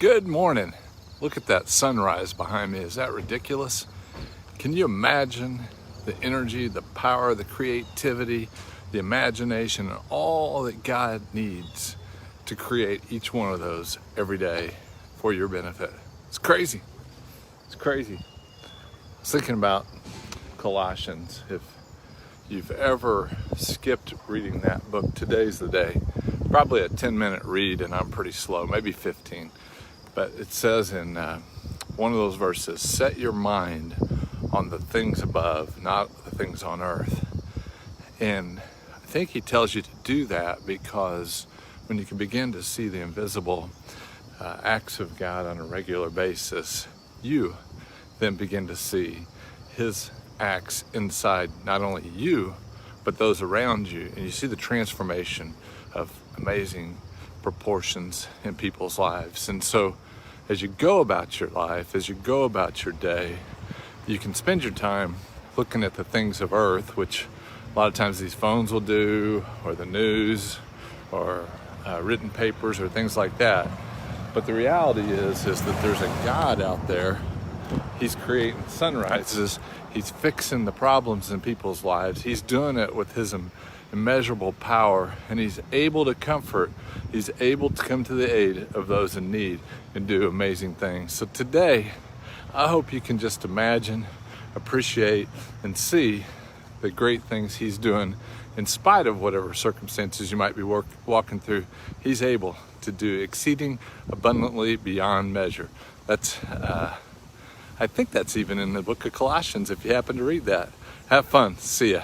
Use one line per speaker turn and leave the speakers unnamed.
Good morning. Look at that sunrise behind me. Is that ridiculous? Can you imagine the energy, the power, the creativity, the imagination, and all that God needs to create each one of those every day for your benefit? It's crazy. It's crazy. I was thinking about Colossians. If you've ever skipped reading that book, today's the day. Probably a 10-minute read, and I'm pretty slow, maybe 15. But it says in one of those verses, set your mind on the things above, not the things on earth. And I think he tells you to do that because when you can begin to see the invisible acts of God on a regular basis, you then begin to see his acts inside not only you, but those around you. And you see the transformation of amazing proportions in people's lives. And so as you go about your life, as you go about your day, you can spend your time looking at the things of earth, which a lot of times these phones will do, or the news, or written papers, or things like that. But the reality is that there's a God out there. He's creating sunrises. He's fixing the problems in people's lives. He's doing it with his immeasurable power, and he's able to comfort. He's able to come to the aid of those in need and do amazing things. So today, I hope you can just imagine, appreciate, and see the great things he's doing in spite of whatever circumstances you might be walking through. He's able to do exceeding abundantly beyond measure. That's I think that's even in the book of Colossians if you happen to read that. Have fun. See ya.